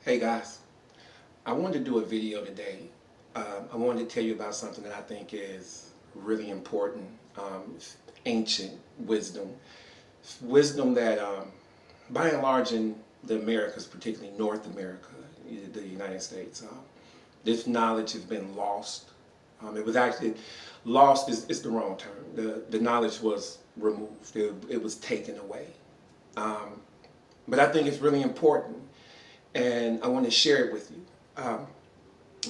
Hey guys, I wanted to do a video today. I wanted to tell you about something that I think is really important. It's ancient wisdom. It's wisdom that, by and large, in the Americas, particularly North America, the United States, this knowledge has been lost. It was actually lost is the wrong term. The knowledge was removed. It was taken away. But I think it's really important, and I want to share it with you.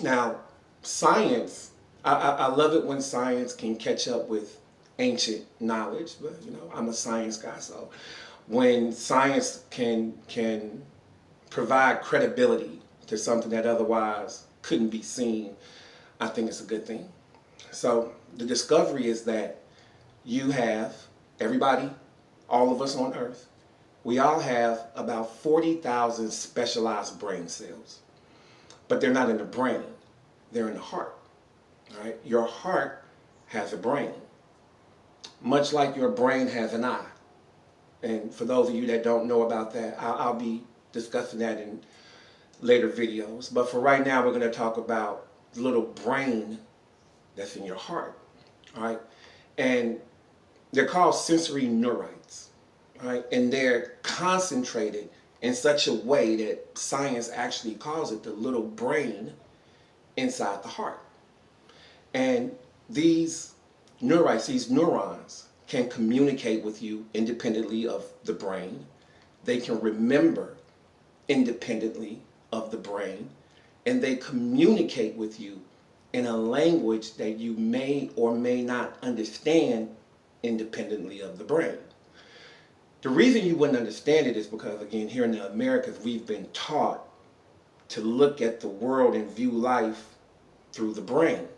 Now, science, I love it when science can catch up with ancient knowledge, but I'm a science guy, so when science can provide credibility to something that otherwise couldn't be seen, I think it's a good thing. So the discovery is that you have, everybody, all of us on Earth, we all have about 40,000 specialized brain cells. But they're not in the brain, they're in the heart. All right? Your heart has a brain, much like your brain has an eye. And for those of you that don't know about that, I'll be discussing that in later videos. But for right now, we're going to talk about the little brain that's in your heart. All right? And they're called sensory neurites. All right? And they're concentrated in such a way that science actually calls it the little brain inside the heart. And these neurites, these neurons, can communicate with you independently of the brain. They can remember independently of the brain. And they communicate with you in a language that you may or may not understand independently of the brain. The reason you wouldn't understand it is because, again, here in the Americas, we've been taught to look at the world and view life through the brain.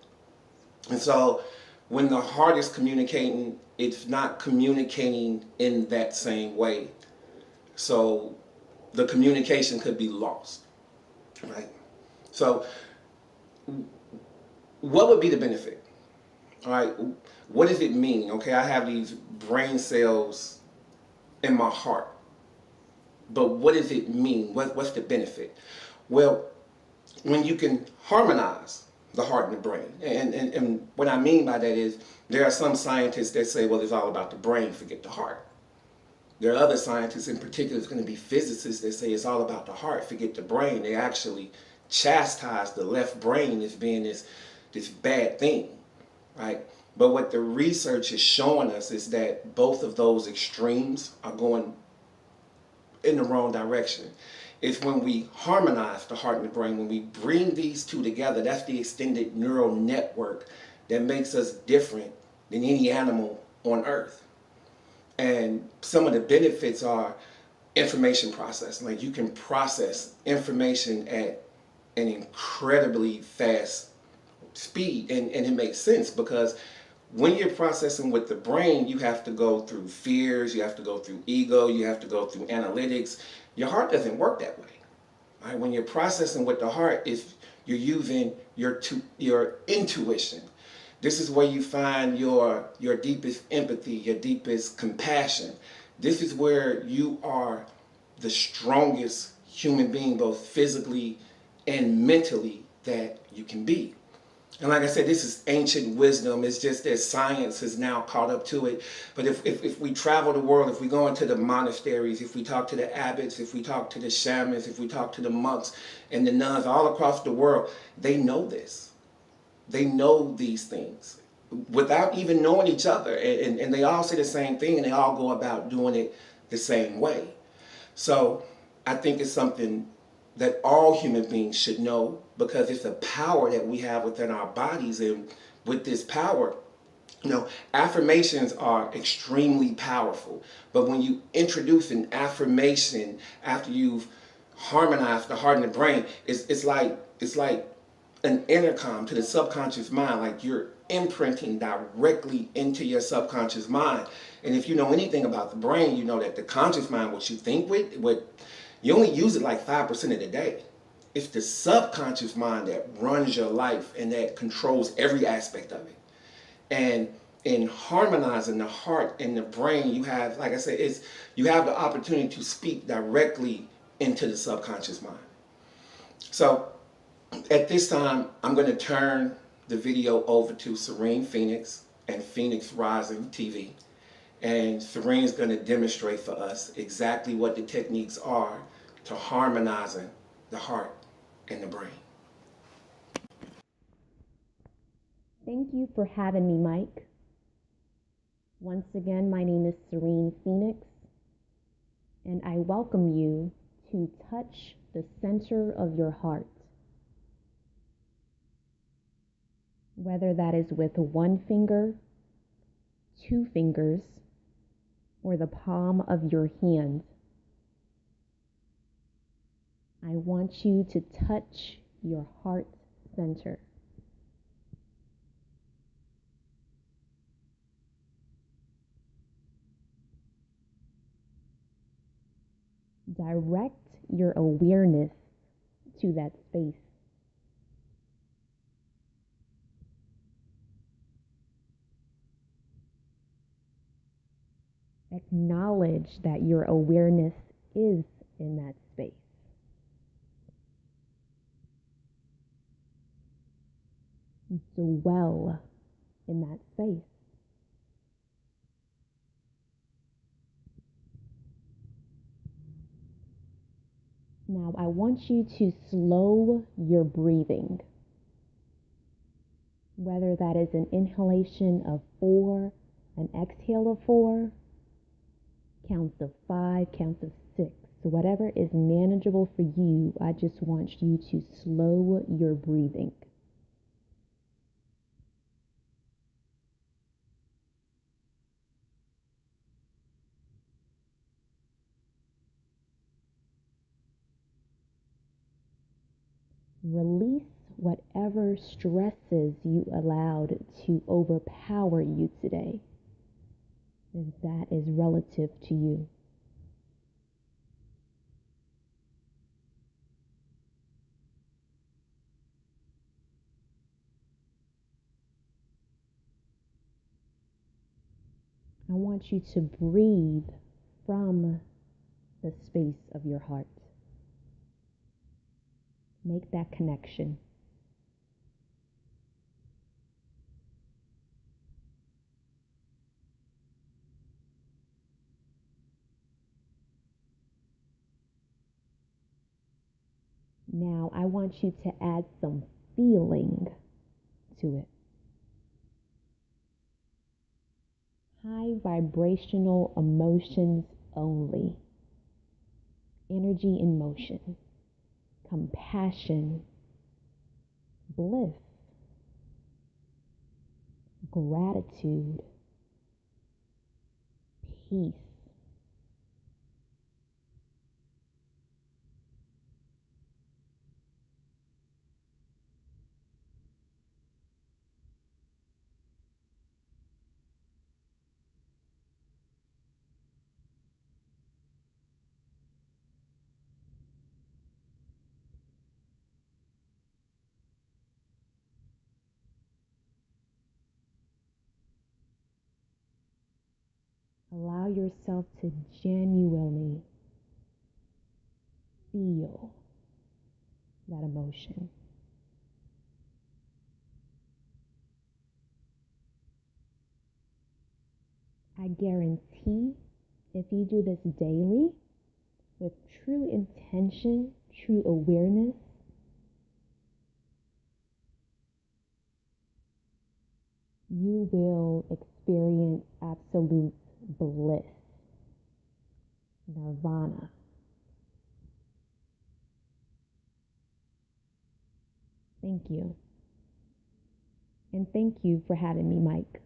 And so when the heart is communicating, it's not communicating in that same way. So the communication could be lost, right? So what would be the benefit? All right, what does it mean? Okay, I have these brain cells in my heart. But what does it mean? What's the benefit? Well, when you can harmonize the heart and the brain, and what I mean by that is there are some scientists that say, well, it's all about the brain, forget the heart. There are other scientists, in particular, it's going to be physicists, that say it's all about the heart, forget the brain. They actually chastise the left brain as being this bad thing, right? But what the research is showing us is that both of those extremes are going in the wrong direction. It's when we harmonize the heart and the brain, when we bring these two together, that's the extended neural network that makes us different than any animal on Earth. And some of the benefits are information processing. Like, you can process information at an incredibly fast speed, and it makes sense because when you're processing with the brain, you have to go through fears, you have to go through ego, you have to go through analytics. Your heart doesn't work that way. Right? When you're processing with the heart, you're using your intuition. This is where you find your deepest empathy, your deepest compassion. This is where you are the strongest human being, both physically and mentally, that you can be. And like I said, this is ancient wisdom. It's just that science has now caught up to it. But if we travel the world, if we go into the monasteries, if we talk to the abbots, if we talk to the shamans, if we talk to the monks and the nuns all across the world, they know this. They know these things without even knowing each other. And they all say the same thing, and they all go about doing it the same way. So I think it's something that all human beings should know, because it's a power that we have within our bodies. And with this power, affirmations are extremely powerful. But when you introduce an affirmation after you've harmonized the heart and the brain, it's like an intercom to the subconscious mind. Like, you're imprinting directly into your subconscious mind. And if you know anything about the brain, you know that the conscious mind, what you think with, you only use it like 5% of the day. It's the subconscious mind that runs your life and that controls every aspect of it. And in harmonizing the heart and the brain, you have, like I said, you have the opportunity to speak directly into the subconscious mind. So at this time, I'm going to turn the video over to Serene Phoenix and Phoenix Rising TV. And Serene's going to demonstrate for us exactly what the techniques are to harmonizing the heart and the brain. Thank you for having me, Mike. Once again, my name is Serene Phoenix, and I welcome you to touch the center of your heart. Whether that is with one finger, two fingers, or the palm of your hand, I want you to touch your heart center. Direct your awareness to that space. Acknowledge that your awareness is in that space. Dwell in that space. Now, I want you to slow your breathing, whether that is an inhalation of 4, an exhale of 4, counts of 5, counts of 6. So whatever is manageable for you, I just want you to slow your breathing. Release whatever stresses you allowed to overpower you today, if that is relative to you. I want you to breathe from the space of your heart. Make that connection. Now, I want you to add some feeling to it. High vibrational emotions only. Energy in motion. Compassion. Bliss. Gratitude. Peace. Allow yourself to genuinely feel that emotion. I guarantee if you do this daily with true intention, true awareness, you will experience absolute bliss, nirvana. Thank you. And thank you for having me, Mike.